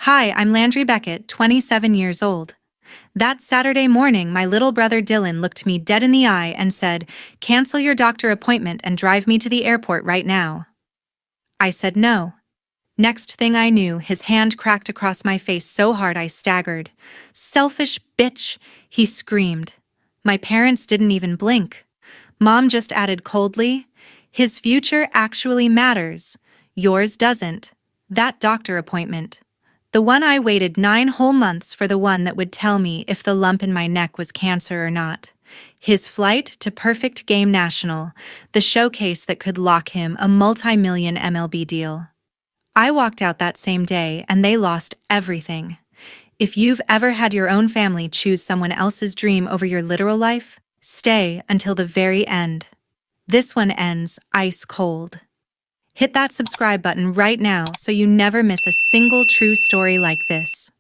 Hi, I'm Landry Beckett, 27 years old. That Saturday morning, my little brother Dylan looked me dead in the eye and said, "Cancel your doctor appointment and drive me to the airport right now." I said no. Next thing I knew, his hand cracked across my face so hard I staggered. "Selfish bitch," he screamed. My parents didn't even blink. Mom just added coldly, "His future actually matters. Yours doesn't. That doctor appointment. The one I waited 9 whole months for, the one that would tell me if the lump in my neck was cancer or not. His flight to Perfect Game National, the showcase that could lock him a multi-million MLB deal. I walked out that same day and they lost everything. If you've ever had your own family choose someone else's dream over your literal life, stay until the very end. This one ends ice cold. Hit that subscribe button right now so you never miss a single true story like this.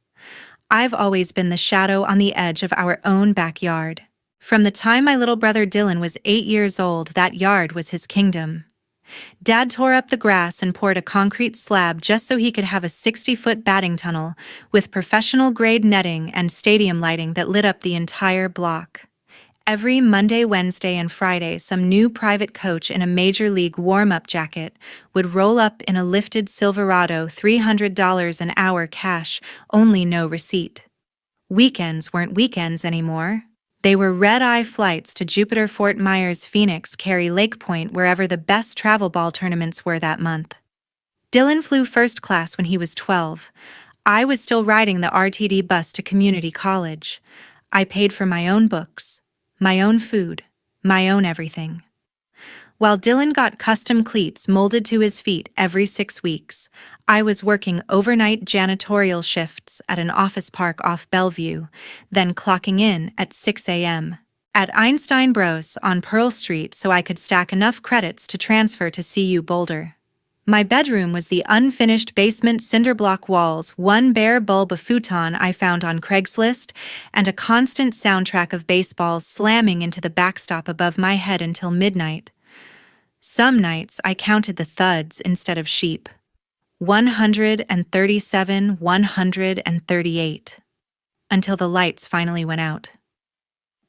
I've always been the shadow on the edge of our own backyard. From the time my little brother Dylan was 8 years old, that yard was his kingdom. Dad tore up the grass and poured a concrete slab just so he could have a 60-foot batting tunnel with professional-grade netting and stadium lighting that lit up the entire block. Every Monday, Wednesday, and Friday, some new private coach in a major league warm-up jacket would roll up in a lifted Silverado, $300 an hour cash, only no receipt. Weekends weren't weekends anymore. They were red-eye flights to Jupiter, Fort Myers, Phoenix, Cary, Lake Point, wherever the best travel ball tournaments were that month. Dylan flew first class when he was 12. I was still riding the RTD bus to community college. I paid for my own books, my own food, my own everything. While Dylan got custom cleats molded to his feet every 6 weeks, I was working overnight janitorial shifts at an office park off Bellevue, then clocking in at 6 a.m. at Einstein Bros on Pearl Street so I could stack enough credits to transfer to CU Boulder. My bedroom was the unfinished basement cinderblock walls, one bare bulb of futon I found on Craigslist, and a constant soundtrack of baseballs slamming into the backstop above my head until midnight. Some nights I counted the thuds instead of sheep. 137, 138. Until the lights finally went out.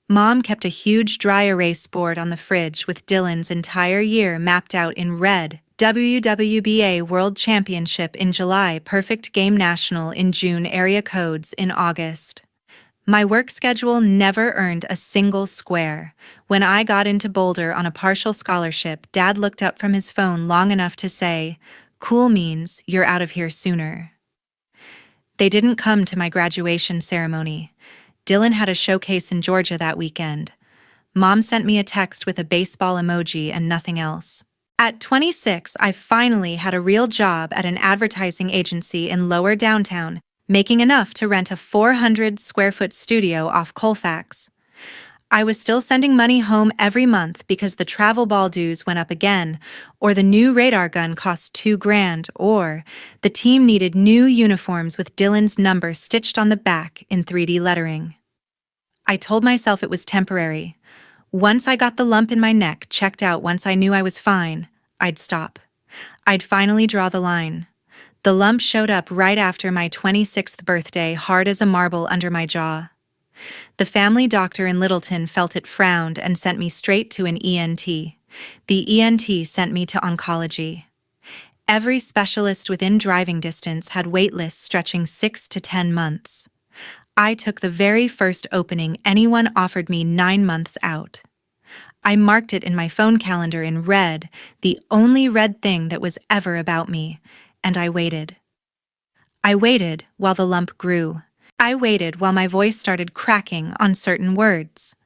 Mom kept a huge dry erase board on the fridge with Dylan's entire year mapped out in red. WWBA World Championship in July, Perfect Game National in June, area codes in August. My work schedule never earned a single square. When I got into Boulder on a partial scholarship, Dad looked up from his phone long enough to say, "Cool means you're out of here sooner." They didn't come to my graduation ceremony. Dylan had a showcase in Georgia that weekend. Mom sent me a text with a baseball emoji and nothing else. At 26, I finally had a real job at an advertising agency in lower downtown, making enough to rent a 400-square-foot studio off Colfax. I was still sending money home every month because the travel ball dues went up again, or the new radar gun cost $2,000, or the team needed new uniforms with Dylan's number stitched on the back in 3D lettering. I told myself it was temporary. Once I got the lump in my neck checked out, once I knew I was fine, I'd stop. I'd finally draw the line. The lump showed up right after my 26th birthday, hard as a marble under my jaw. The family doctor in Littleton felt it, frowned, and sent me straight to an ENT. The ENT sent me to oncology. Every specialist within driving distance had wait lists stretching 6 to 10 months. I took the very first opening anyone offered me 9 months out. I marked it in my phone calendar in red, the only red thing that was ever about me, and I waited. I waited while the lump grew. I waited while my voice started cracking on certain words.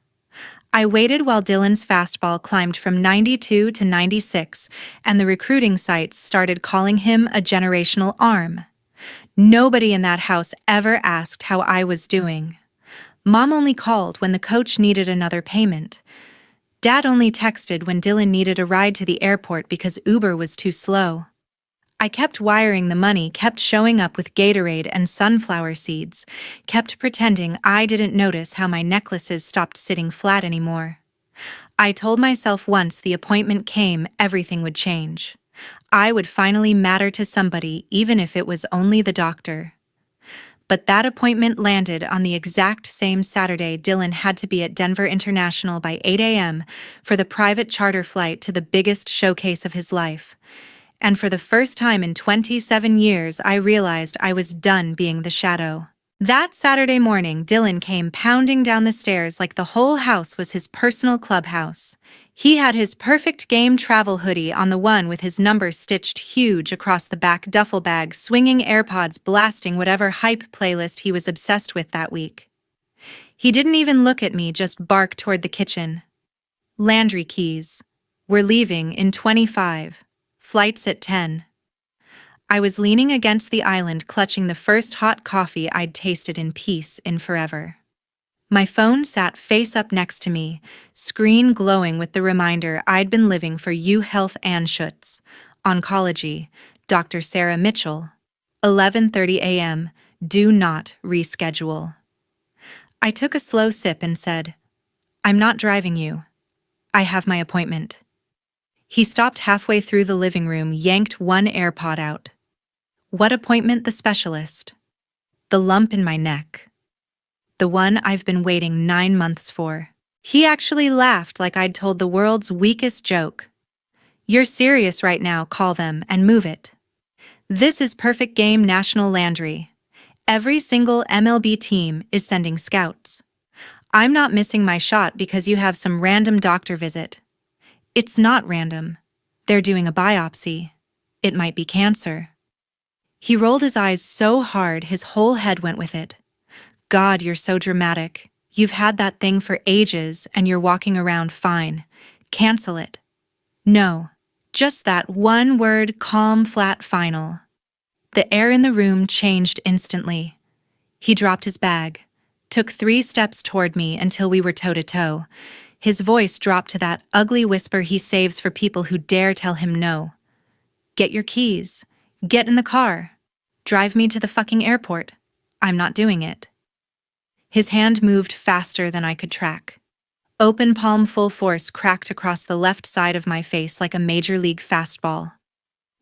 I waited while Dylan's fastball climbed from 92 to 96, and the recruiting sites started calling him a generational arm. Nobody in that house ever asked how I was doing. Mom only called when the coach needed another payment. Dad only texted when Dylan needed a ride to the airport because Uber was too slow. I kept wiring the money, kept showing up with Gatorade and sunflower seeds, kept pretending I didn't notice how my necklaces stopped sitting flat anymore. I told myself once the appointment came, everything would change. I would finally matter to somebody, even if it was only the doctor. But that appointment landed on the exact same Saturday Dylan had to be at Denver International by 8 a.m. for the private charter flight to the biggest showcase of his life. And for the first time in 27 years, I realized I was done being the shadow. That Saturday morning, Dylan came pounding down the stairs like the whole house was his personal clubhouse. He had his perfect game travel hoodie on, the one with his number stitched huge across the back duffel bag, swinging AirPods, blasting whatever hype playlist he was obsessed with that week. He didn't even look at me, just barked toward the kitchen. Landry keys. We're leaving in 25. Flight's at 10. I was leaning against the island, clutching the first hot coffee I'd tasted in peace in forever. My phone sat face up next to me, screen glowing with the reminder I'd been living for UHealth Anschutz, oncology, Dr. Sarah Mitchell. 11:30 a.m. Do not reschedule. I took a slow sip and said, I'm not driving you. I have my appointment. He stopped halfway through the living room, yanked one AirPod out. What appointment? The specialist. The lump in my neck. The one I've been waiting 9 months for. He actually laughed like I'd told the world's weakest joke. You're serious right now, call them and move it. This is perfect game National Landry. Every single MLB team is sending scouts. I'm not missing my shot because you have some random doctor visit. It's not random. They're doing a biopsy. It might be cancer. He rolled his eyes so hard his whole head went with it. God, you're so dramatic. You've had that thing for ages and you're walking around fine. Cancel it. No, just that one word, calm, flat, final. The air in the room changed instantly. He dropped his bag, took 3 steps toward me until we were toe-to-toe. His voice dropped to that ugly whisper he saves for people who dare tell him no. Get your keys. Get in the car. Drive me to the fucking airport. I'm not doing it. His hand moved faster than I could track. Open palm full force cracked across the left side of my face like a major league fastball.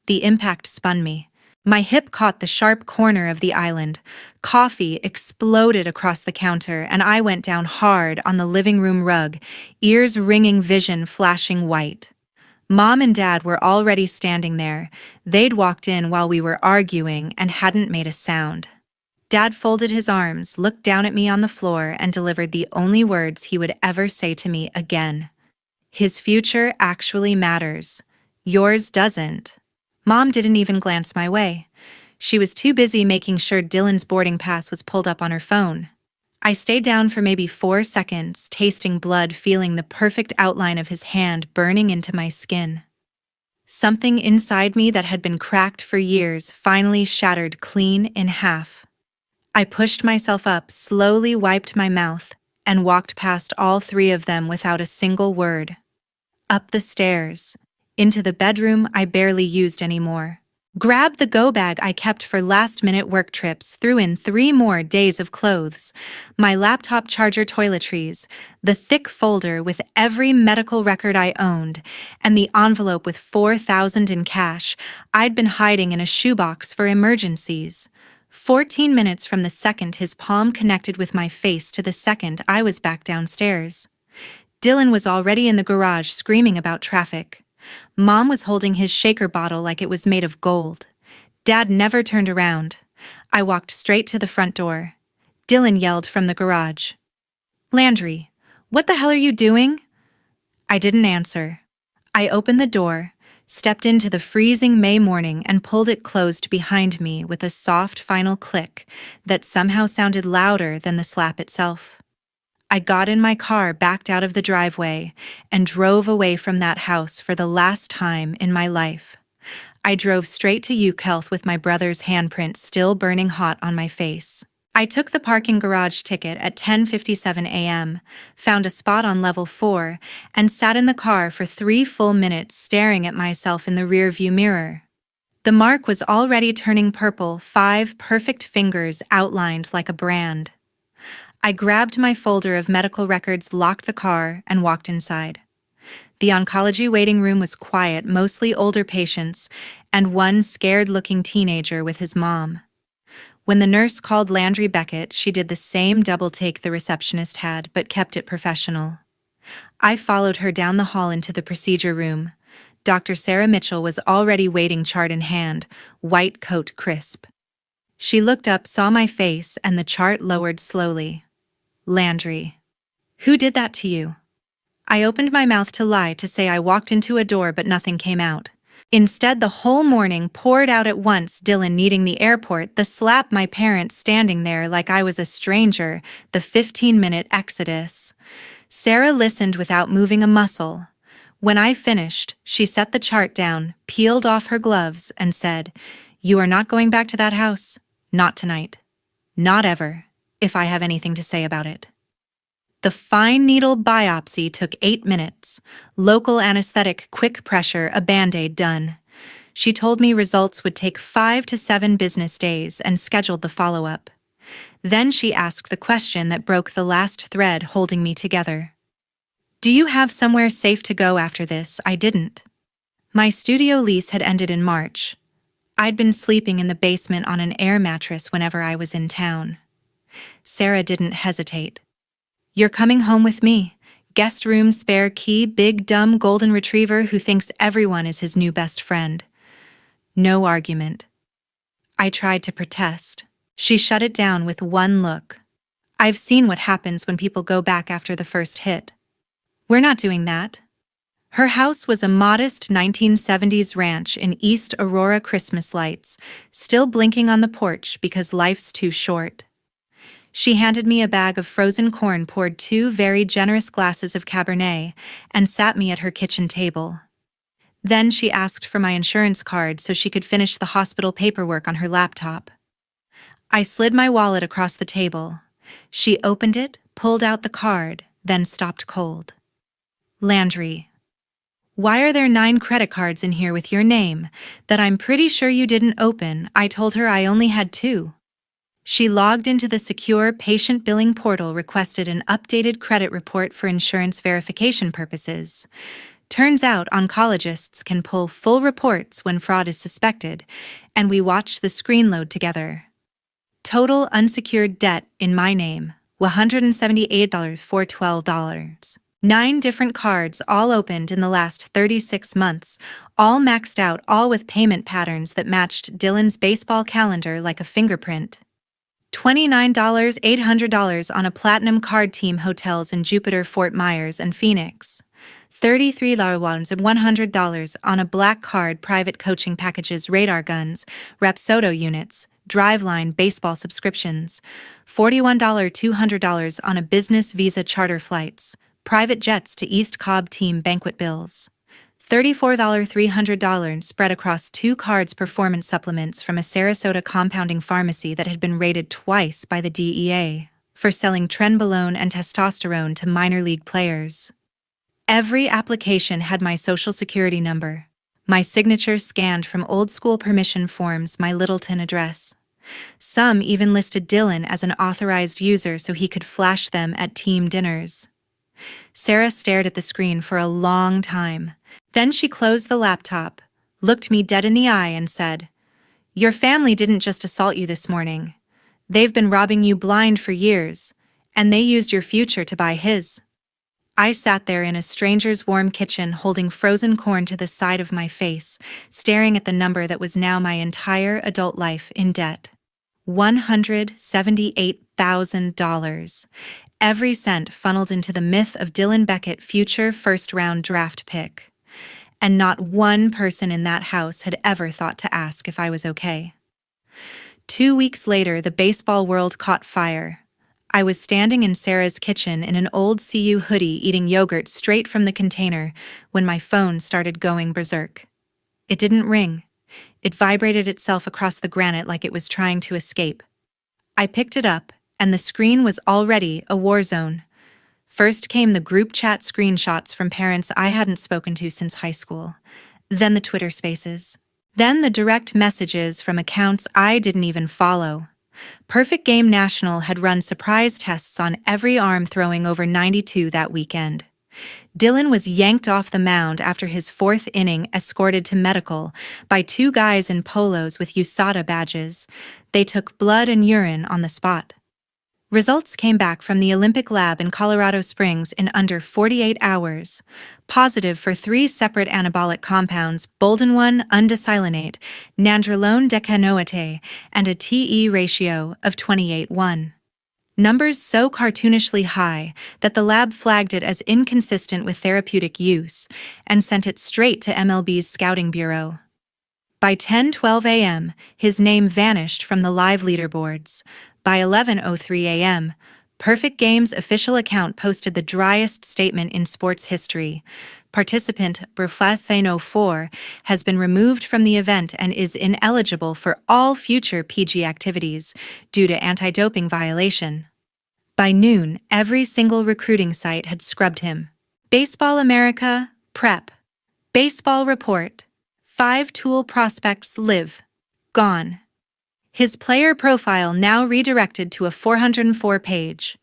The impact spun me. My hip caught the sharp corner of the island. Coffee exploded across the counter, and I went down hard on the living room rug, ears ringing, vision flashing white. Mom and Dad were already standing there. They'd walked in while we were arguing and hadn't made a sound. Dad folded his arms, looked down at me on the floor, and delivered the only words he would ever say to me again. His future actually matters. Yours doesn't. Mom didn't even glance my way. She was too busy making sure Dylan's boarding pass was pulled up on her phone. I stayed down for maybe 4 seconds, tasting blood, feeling the perfect outline of his hand burning into my skin. Something inside me that had been cracked for years finally shattered clean in half. I pushed myself up, slowly wiped my mouth, and walked past all 3 of them without a single word. Up the stairs, into the bedroom I barely used anymore. Grabbed the go bag I kept for last-minute work trips, threw in 3 more days of clothes, my laptop charger, toiletries, the thick folder with every medical record I owned, and the envelope with $4,000 in cash I'd been hiding in a shoebox for emergencies. 14 minutes from the second his palm connected with my face to the second I was back downstairs. Dylan was already in the garage screaming about traffic. Mom was holding his shaker bottle like it was made of gold. Dad never turned around. I walked straight to the front door. Dylan yelled from the garage. Landry, what the hell are you doing? I didn't answer. I opened the door, stepped into the freezing May morning, and pulled it closed behind me with a soft final click that somehow sounded louder than the slap itself. I got in my car, backed out of the driveway, and drove away from that house for the last time in my life. I drove straight to UHealth with my brother's handprint still burning hot on my face. I took the parking garage ticket at 10:57 a.m., found a spot on level 4, and sat in the car for 3 full minutes staring at myself in the rearview mirror. The mark was already turning purple, 5 perfect fingers outlined like a brand. I grabbed my folder of medical records, locked the car, and walked inside. The oncology waiting room was quiet, mostly older patients, and one scared-looking teenager with his mom. When the nurse called Landry Beckett, she did the same double take the receptionist had, but kept it professional. I followed her down the hall into the procedure room. Dr. Sarah Mitchell was already waiting, chart in hand, white coat crisp. She looked up, saw my face, and the chart lowered slowly. Landry. Who did that to you? I opened my mouth to lie, to say I walked into a door but nothing came out. Instead, the whole morning poured out at once. Dylan needing the airport, the slap, my parents standing there like I was a stranger, the 15-minute exodus. Sarah listened without moving a muscle. When I finished, she set the chart down, peeled off her gloves, and said, "You are not going back to that house. Not tonight. Not ever, if I have anything to say about it." The fine needle biopsy took 8 minutes. Local anesthetic, quick pressure, a Band-Aid done. She told me results would take 5 to 7 business days and scheduled the follow-up. Then she asked the question that broke the last thread holding me together. "Do you have somewhere safe to go after this?" I didn't. My studio lease had ended in March. I'd been sleeping in the basement on an air mattress whenever I was in town. Sarah didn't hesitate. "You're coming home with me. Guest room, spare key, big dumb golden retriever who thinks everyone is his new best friend." No argument. I tried to protest. She shut it down with one look. "I've seen what happens when people go back after the first hit. We're not doing that." Her house was a modest 1970s ranch in East Aurora, Christmas lights, still blinking on the porch because life's too short. She handed me a bag of frozen corn, poured 2 very generous glasses of Cabernet, and sat me at her kitchen table. Then she asked for my insurance card so she could finish the hospital paperwork on her laptop. I slid my wallet across the table. She opened it, pulled out the card, then stopped cold. "Landry, why are there 9 credit cards in here with your name that I'm pretty sure you didn't open?" I told her I only had 2. She logged into the secure patient billing portal, requested an updated credit report for insurance verification purposes. Turns out oncologists can pull full reports when fraud is suspected, and we watched the screen load together. Total unsecured debt in my name, $178 for $12. 9 different cards, all opened in the last 36 months, all maxed out, all with payment patterns that matched Dylan's baseball calendar like a fingerprint. $29, $800 on a platinum card, team hotels in Jupiter, Fort Myers, and Phoenix. $33 and $100 on a black card, private coaching packages, radar guns, Rapsodo units, Driveline baseball subscriptions. $41, $200 on a business visa, charter flights, private jets to East Cobb, team banquet bills. $34, $300 spread across 2 cards, performance supplements from a Sarasota compounding pharmacy that had been raided twice by the DEA for selling trenbolone and testosterone to minor league players. Every application had my social security number, my signature scanned from old-school permission forms, my Littleton address. Some even listed Dylan as an authorized user so he could flash them at team dinners. Sarah stared at the screen for a long time. Then she closed the laptop, looked me dead in the eye, and said, "Your family didn't just assault you this morning. They've been robbing you blind for years, and they used your future to buy his." I sat there in a stranger's warm kitchen, holding frozen corn to the side of my face, staring at the number that was now my entire adult life in debt. $178,000. Every cent funneled into the myth of Dylan Beckett, future first-round draft pick. And not one person in that house had ever thought to ask if I was okay. 2 weeks later, the baseball world caught fire. I was standing in Sarah's kitchen in an old CU hoodie, eating yogurt straight from the container, when my phone started going berserk. It didn't ring. It vibrated itself across the granite like it was trying to escape. I picked it up, and the screen was already a war zone. First came the group chat screenshots from parents I hadn't spoken to since high school. Then the Twitter spaces. Then the direct messages from accounts I didn't even follow. Perfect Game National had run surprise tests on every arm throwing over 92 that weekend. Dylan was yanked off the mound after his fourth inning, escorted to medical by two guys in polos with USADA badges. They took blood and urine on the spot. Results came back from the Olympic lab in Colorado Springs in under 48 hours, positive for 3 separate anabolic compounds: bolden-1 undecylonate, nandrolone decanoate, and a TE ratio of 28:1. Numbers so cartoonishly high that the lab flagged it as inconsistent with therapeutic use and sent it straight to MLB's scouting bureau. By 10:12 a.m., his name vanished from the live leaderboards. By 11:03 a.m., Perfect Game's official account posted the driest statement in sports history. Participant Breflasfeno4 has been removed from the event and is ineligible for all future PG activities due to anti-doping violation. By noon, every single recruiting site had scrubbed him. Baseball America, Prep. Baseball Report. 5 Tool prospects live. Gone. His player profile now redirected to a 404-page.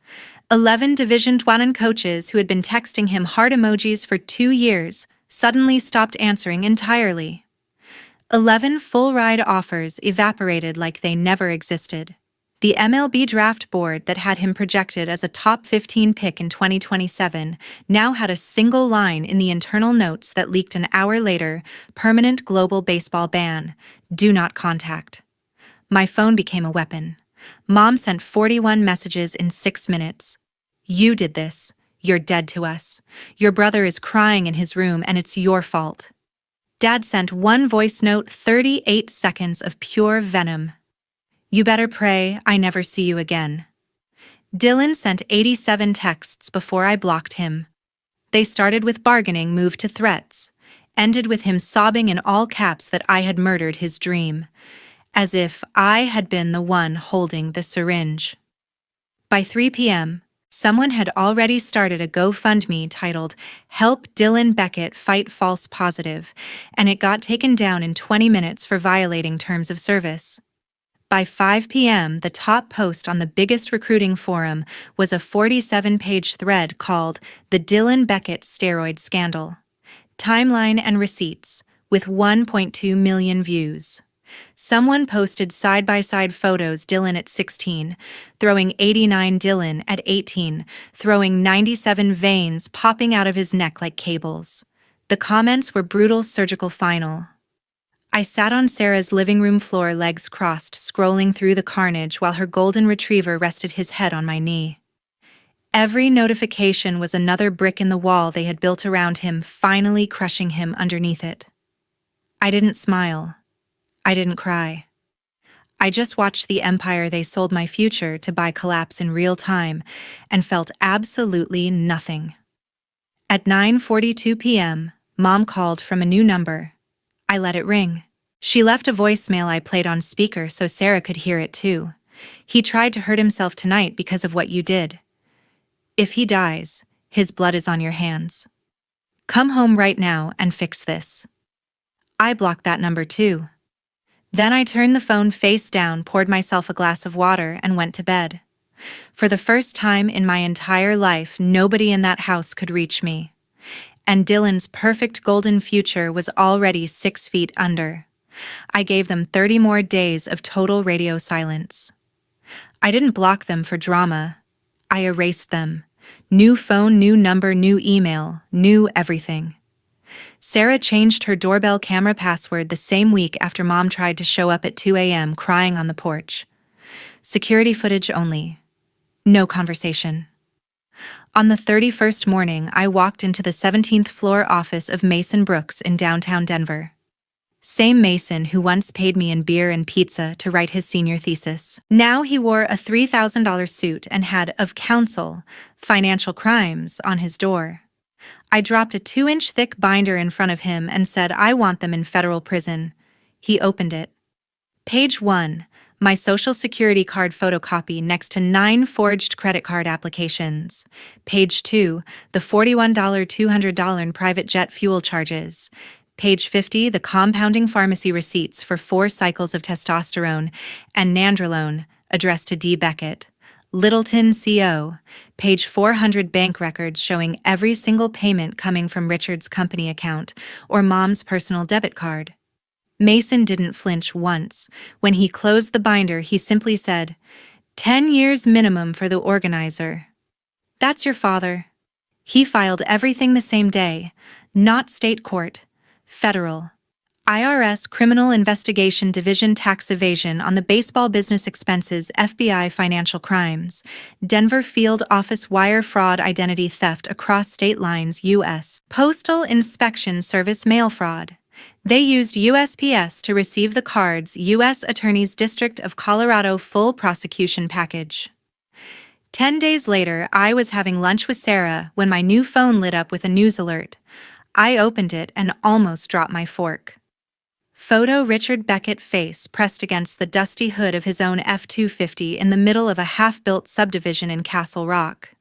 11 Division I coaches who had been texting him heart emojis for 2 years suddenly stopped answering entirely. 11 full-ride offers evaporated like they never existed. The MLB draft board that had him projected as a top 15 pick in 2027 now had a single line in the internal notes that leaked an hour later: permanent global baseball ban. Do not contact. My phone became a weapon. Mom sent 41 messages in 6 minutes. You did this. You're dead to us. Your brother is crying in his room and it's your fault. Dad sent one voice note, 38 seconds of pure venom. You better pray I never see you again. Dylan sent 87 texts before I blocked him. They started with bargaining, moved to threats, ended with him sobbing in all caps that I had murdered his dream, as if I had been the one holding the syringe. By 3 p.m., someone had already started a GoFundMe titled "Help Dylan Beckett Fight False Positive," and it got taken down in 20 minutes for violating terms of service. By 5 p.m., the top post on the biggest recruiting forum was a 47-page thread called "The Dylan Beckett Steroid Scandal." Timeline and receipts, with 1.2 million views. Someone posted side-by-side photos: Dylan at 16, throwing 89, Dylan at 18, throwing 97, veins popping out of his neck like cables. The comments were brutal surgical final. I sat on Sarah's living room floor, legs crossed, scrolling through the carnage while her golden retriever rested his head on my knee. Every notification was another brick in the wall they had built around him, finally crushing him underneath it. I didn't smile. I didn't cry. I just watched the empire they sold my future to buy collapse in real time and felt absolutely nothing. At 9:42 p.m., Mom called from a new number. I let it ring. She left a voicemail I played on speaker so Sarah could hear it too. He tried to hurt himself tonight because of what you did. If he dies, his blood is on your hands. Come home right now and fix this. I blocked that number too. Then I turned the phone face down, poured myself a glass of water, and went to bed. For the first time in my entire life, nobody in that house could reach me. And Dylan's perfect golden future was already 6 feet under. I gave them 30 more days of total radio silence. I didn't block them for drama. I erased them. New phone, new number, new email, new everything. Sarah changed her doorbell camera password the same week after Mom tried to show up at 2 a.m. crying on the porch. Security footage only. No conversation. On the 31st morning, I walked into the 17th floor office of Mason Brooks in downtown Denver. Same Mason who once paid me in beer and pizza to write his senior thesis. Now he wore a $3,000 suit and had "of counsel, financial crimes" on his door. I dropped a 2-inch thick binder in front of him and said, "I want them in federal prison." He opened it. Page 1, my social security card photocopy next to 9 forged credit card applications. Page 2, the $41 $200 in private jet fuel charges. Page 50, the compounding pharmacy receipts for 4 cycles of testosterone and nandrolone, addressed to D. Beckett. Littleton CO, page 400 bank records showing every single payment coming from Richard's company account or Mom's personal debit card. Mason didn't flinch once. When he closed the binder, he simply said, 10 years minimum for the organizer. That's your father. He filed everything the same day, not state court, federal. IRS Criminal Investigation Division tax evasion on the baseball business expenses FBI financial crimes, Denver field office wire fraud identity theft across state lines U.S. Postal Inspection Service mail fraud. They used USPS to receive the cards U.S. Attorney's District of Colorado full prosecution package. 10 days later, I was having lunch with Sarah when my new phone lit up with a news alert. I opened it and almost dropped my fork. Photo Richard Beckett face pressed against the dusty hood of his own F-250 in the middle of a half-built subdivision in Castle Rock.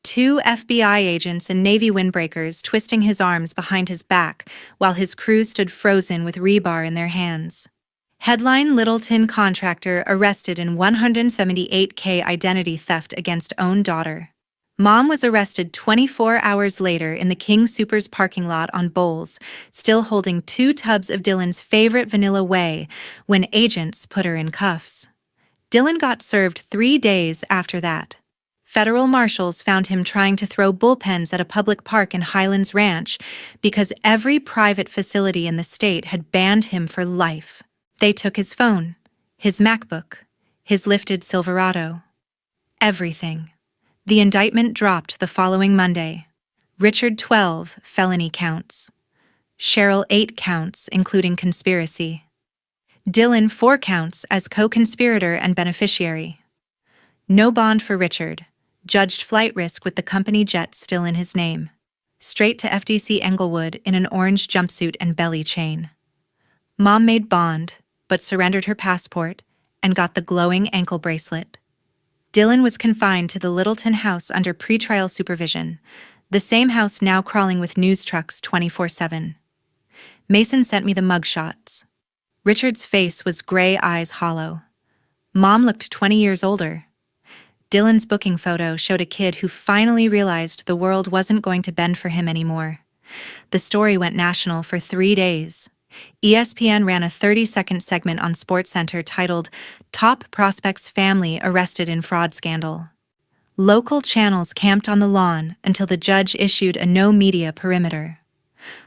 2 FBI agents in Navy windbreakers twisting his arms behind his back while his crew stood frozen with rebar in their hands. Headline: Littleton contractor arrested in $178K identity theft against own daughter. Mom was arrested 24 hours later in the King Soopers parking lot on Bowles, still holding 2 tubs of Dylan's favorite vanilla whey when agents put her in cuffs. Dylan got served 3 days after that. Federal marshals found him trying to throw bullpens at a public park in Highlands Ranch because every private facility in the state had banned him for life. They took his phone, his MacBook, his lifted Silverado. Everything. The indictment dropped the following Monday. Richard 12 felony counts. Cheryl 8 counts, including conspiracy. Dylan 4 counts as co-conspirator and beneficiary. No bond for Richard. Judged flight risk with the company jet still in his name. Straight to FDC Englewood in an orange jumpsuit and belly chain. Mom made bond, but surrendered her passport and got the glowing ankle bracelet. Dylan was confined to the Littleton house under pretrial supervision, the same house now crawling with news trucks 24/7. Mason sent me the mugshots. Richard's face was gray eyes hollow. Mom looked 20 years older. Dylan's booking photo showed a kid who finally realized the world wasn't going to bend for him anymore. The story went national for 3 days. ESPN ran a 30-second segment on SportsCenter titled Top Prospects Family Arrested in Fraud Scandal. Local channels camped on the lawn until the judge issued a no-media perimeter.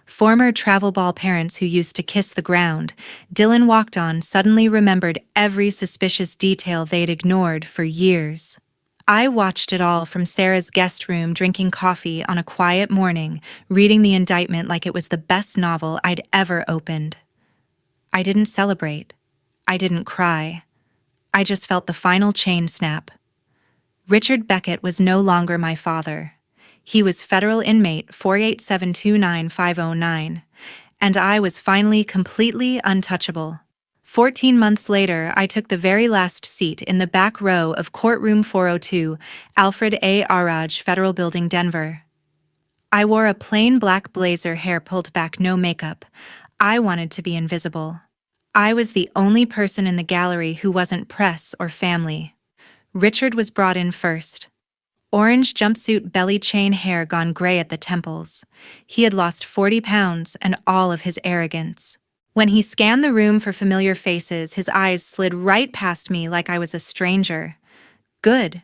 Former travel ball parents who used to kiss the ground Dylan walked on suddenly remembered every suspicious detail they'd ignored for years. I watched it all from Sarah's guest room drinking coffee on a quiet morning, reading the indictment like it was the best novel I'd ever opened. I didn't celebrate. I didn't cry. I just felt the final chain snap. Richard Beckett was no longer my father. He was federal inmate 48729-509, and I was finally completely untouchable. 14 months later, I took the very last seat in the back row of Courtroom 402, Alfred A. Araj Federal Building, Denver. I wore a plain black blazer, hair pulled back, no makeup. I wanted to be invisible. I was the only person in the gallery who wasn't press or family. Richard was brought in first. Orange jumpsuit, belly chain, hair gone gray at the temples. He had lost 40 pounds and all of his arrogance. When he scanned the room for familiar faces, his eyes slid right past me like I was a stranger. Good.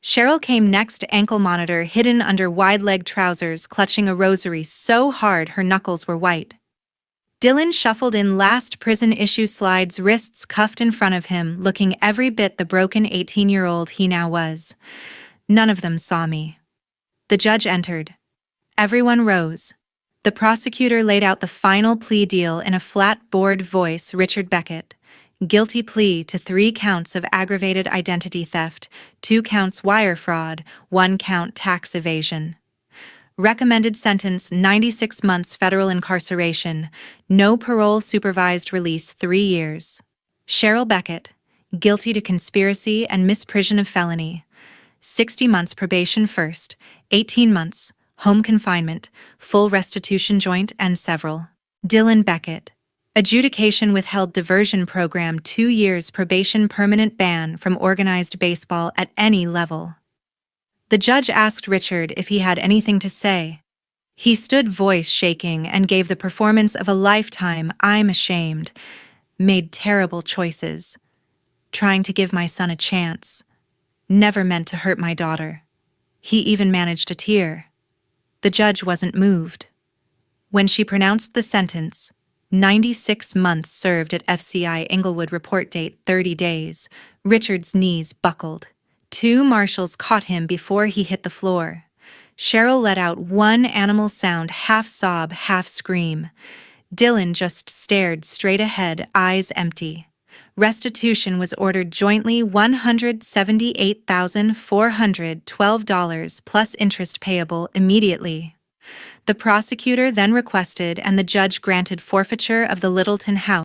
Cheryl came next, ankle monitor hidden under wide-legged trousers, clutching a rosary so hard her knuckles were white. Dylan shuffled in last, prison-issue slides, wrists cuffed in front of him, looking every bit the broken 18-year-old he now was. None of them saw me. The judge entered. Everyone rose. The prosecutor laid out the final plea deal in a flat, bored voice. Richard Beckett. Guilty plea to 3 counts of aggravated identity theft, 2 counts wire fraud, 1 count tax evasion. Recommended sentence 96 months federal incarceration, no parole, supervised release 3 years. Cheryl Beckett. Guilty to conspiracy and misprision of felony. 60 months probation first, 18 months, home confinement, full restitution, joint and several. Dylan Beckett. Adjudication withheld diversion program 2 years probation permanent ban from organized baseball at any level. The judge asked Richard if he had anything to say. He stood voice shaking and gave the performance of a lifetime. I'm ashamed. Made terrible choices. Trying to give my son a chance. Never meant to hurt my daughter. He even managed a tear. The judge wasn't moved. When she pronounced the sentence, 96 months served at FCI Inglewood, report date 30 days, Richard's knees buckled. 2 marshals caught him before he hit the floor. Cheryl let out one animal sound, half sob, half scream. Dylan just stared straight ahead, eyes empty. Restitution was ordered jointly, $178,412 plus interest payable immediately. The prosecutor then requested and the judge granted forfeiture of the Littleton house.